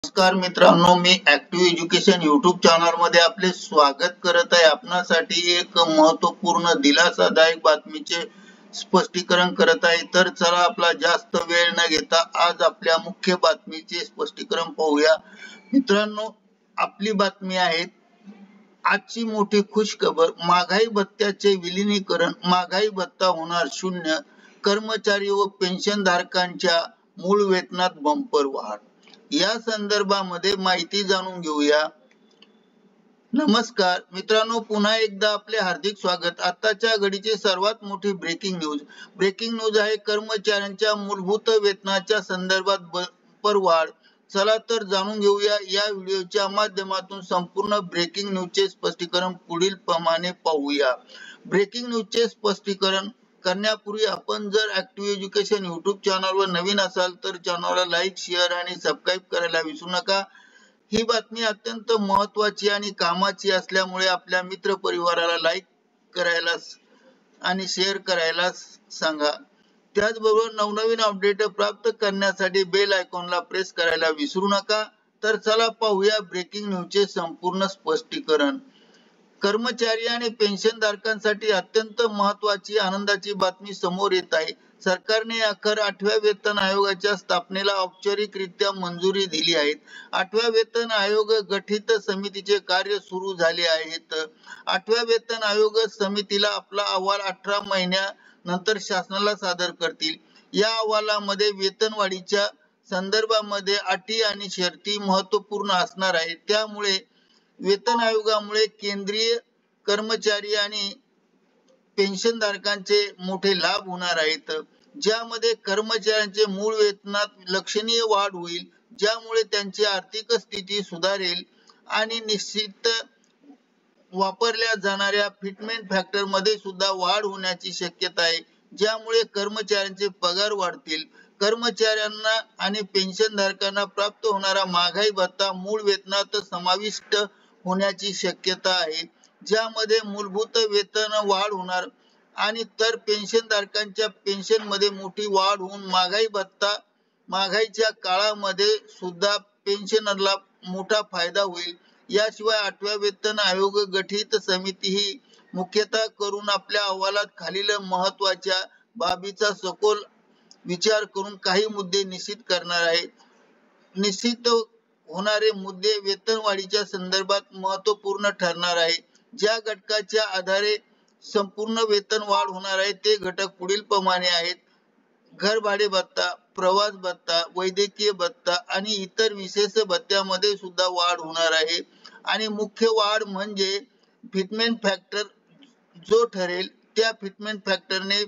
नमस्कार मित्रांनो, मी active education YouTube channel मध्ये आपले स्वागत करत आहे। आपणासाठी एक महत्त्वपूर्ण दिलासादायक बातमीचे स्पष्टीकरण करत आहे। तर चला आपला जास्त वेळ न घेता आज आपल्या मुख्य बातमीचे स्पष्टीकरण पाहूया। मित्रांनो, आपली बातमी आहे आजची मोठी खुशखबर, महागाई भत्त्याचे विलीनीकरण, महागाई भत्ता होणार शून्य, कर्मचारी व पेन्शन धारकांच्या मूळ वेतनात बंपर वाढ। या संदर्भामध्ये माहिती जाणून घेऊया। नमस्कार मित्रांनो, पुन्हा एकदा आपले हार्दिक स्वागत। आताच्या घडीची सर्वात मोठी ब्रेकिंग न्यूज आहे कर्मचाऱ्यांच्या मूलभूत वेतनाच्या संदर्भात बंपर वाढ। चला तर जाणून घेऊया या व्हिडिओच्या माध्यमातून संपूर्ण ब्रेकिंग न्यूजचे स्पष्टीकरण पुढील प्रमाणे पाहूया। ब्रेकिंग न्यूजचे स्पष्टीकरण करण्यापूर्वी आपण जर ऍक्टिव्ह एज्युकेशन युट्यूब चॅनलवर नवीन असाल तर चॅनलला लाईक, शेअर आणि सबस्क्राईब करायला विसरू नका। ही बातमी अत्यंत महत्त्वाची आणि कामाची असल्यामुळे आपल्या मित्र परिवाराला लाईक करायला आणि शेअर करायला सांगा। त्याचबरोबर नवनवीन अपडेट प्राप्त करण्यासाठी बेल आयकॉनला प्रेस करायला विसरू नका। तर चला पाहूया ब्रेकिंग न्यूजचे संपूर्ण स्पष्टीकरण। कर्मचारी आणि पेन्शनधारकांसाठी अत्यंत महत्त्वाची आनंदाची बातमी समोर येत आहे। सरकारने अखेर 8व्या वेतन आयोगाच्या स्थापनेला औपचारिकरित्या मंजुरी दिली आहे। 8व्या वेतन आयोग गठीत समितीचे कार्य सुरू झाले आहेत। 8व्या वेतन आयोग समितीला आपला अहवाल 18 महिन्यानंतर शासनाला सादर करतील। या अहवालामध्ये वेतनवाढीच्या संदर्भामध्ये अटी आणि शर्ती महत्त्वपूर्ण असणार आहेत। त्यामुळे वेतन आयोगामुळे केंद्रीय कर्मचारी आणि पेन्शनधारकांचे मोठे लाभ होणार आहेत, ज्यामध्ये कर्मचाऱ्यांचे मूळ वेतनात लक्षणीय वाढ होईल, ज्यामुळे त्यांची आर्थिक स्थिती सुधारेल आणि निश्चित वापरल्या जाणाऱ्या फिटमेंट फॅक्टर मध्ये सुद्धा वाढ होण्याची शक्यता आहे, ज्यामुळे कर्मचाऱ्यांचे पगार वाढतील। कर्मचाऱ्यांना आणि पेन्शनधारकांना प्राप्त होणारा महागाई भत्ता मूळ वेतनात समाविष्ट होण्याची शक्यता आहे, ज्यामध्ये मूलभूत वेतन वाढ होणार आणि तर पेन्शनधारकांच्या पेन्शनमध्ये मोठी वाढ होऊन महागाई भत्ता महागाईच्या काळामध्ये सुद्धा पेन्शनरला मोठा फायदा होईल। याशिवाय 8व्या वेतन आयोग गठीत समिती ही मुख्यतः करून आपल्या अहवालात खालील महत्त्वाच्या बाबीचा सखोल विचार करून काही मुद्दे निश्चित करणार आहे। निश्चित होणारे मुद्दे वेतनवाढीच्या संदर्भात महत्त्वपूर्ण ठरणार आहे। ज्या घटकाच्या आधारे संपूर्ण वेतन वाढ होणार आहे ते घटक पुढील प्रमाणे आहेत: घरभाडे भत्ता, प्रवास भत्ता, वैद्यकीय भत्ता आणि इतर विशेष भत्त्यामध्ये सुद्धा वाढ होणार आहे। आणि मुख्य वाढ म्हणजे फिटमेंट फॅक्टर जो ठरेल त्या फिटमेंट फॅक्टरने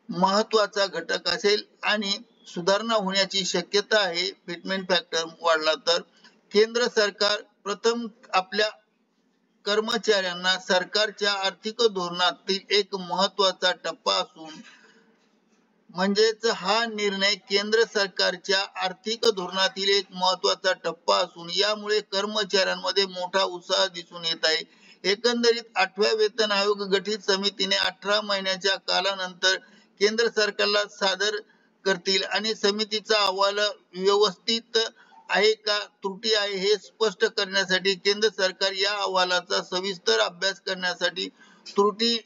महत्त्वाचा घटक असेल आणि सुधारणा होण्याची शक्यता आहे। फिटमेंट फॅक्टर वाढला तर केंद्र सरकार प्रथम आपल्या कर्मचाऱ्यांना सरकारच्या आर्थिक धोरणातील एक महत्त्वाचा टप्पा असून म्हणजेच हा निर्णय केंद्र सरकारच्या आर्थिक धोरणातील एक महत्त्वाचा टप्पा असून यामुळे कर्मचाऱ्यांमध्ये मोठा उत्साह दिसून येत आहे। एकंदरीत 8व्या वेतन आयोग गठीत समितीने 18 महिन्याच्या कालानंतर केंद्र सरकारला सादर करतील आणि समितीचा अहवाल व्यवस्थित आहे का त्रुटी आहे हे स्पष्ट करण्यासाठी केंद्र सरकार या अहवालाचा सविस्तर अभ्यास करण्यासाठी त्रुटी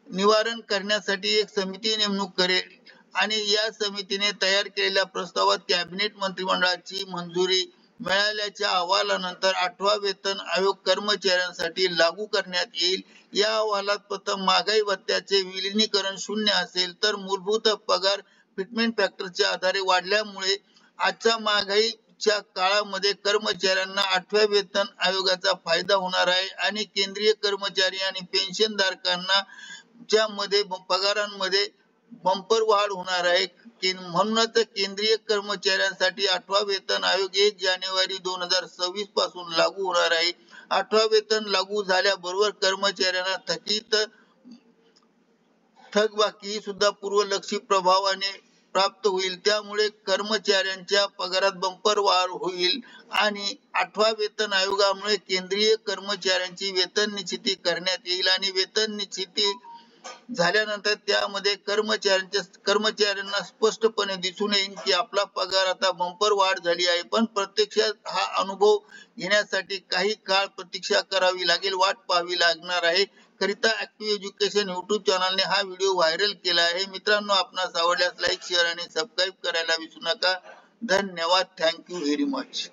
निवारण करण्यासाठी एक समिती नेमणूक करेल आणि या समितीने तयार केलेल्या प्रस्तावात कॅबिनेट मंत्रिमंडळाची मंजुरी मिळाल्याच्या अहवालानंतर 8वा वेतन आयोग कर्मचाऱ्यांसाठी लागू करण्यात येईल। या अहवालात प्रथम महागाई भत्त्याचे विलीनीकरण शून्य असेल तर मूलभूत पगार फिटमेंट फॅक्टरच्या आधारे वाढल्यामुळे आजच्या महागाईच्या काळामध्ये कर्मचाऱ्यांना 8व्या वेतन आयोगाचा फायदा होणार आहे आणि केंद्रीय कर्मचारी आणि पेन्शनधारकांना मध्ये पगारांमध्ये बंपर वाढ होणार आहे। म्हणूनच केंद्रीय कर्मचाऱ्यांसाठी 8वा वेतन आयोग 1 जानेवारी 2026 पासून लागू होणार आहे। 8वा वेतन लागू झाल्याबरोबर कर्मचाऱ्यांना थकबाकी सुद्धा पूर्वलक्षी प्रभावाने प्राप्त होईल, त्यामुळे कर्मचाऱ्यांच्या पगारात बंपर वाढ होईल आणि 8व्या वेतन आयोगामुळे केंद्रीय कर्मचाऱ्यांची वेतन निश्चिती करण्यात येईल आणि वेतन निश्चिती झाल्यानंतर त्यामध्ये कर्मचाऱ्यांना स्पष्टपणे दिसून येईल की आपला पगार आता बंपर वाढ झाली आहे, पण प्रत्यक्षात हा अनुभव घेण्यासाठी काही काळ प्रतीक्षा करावी लागेल, वाट पाहावी लागणार आहे. करिता ऍक्टिव्ह एज्युकेशन युट्यूब चॅनलने हा व्हिडिओ व्हायरल केला आहे. मित्रांनो, आपणास आवडल्यास लाईक, शेअर आणि सबस्क्राईब करायला विसरू नका. धन्यवाद. Thank you very much.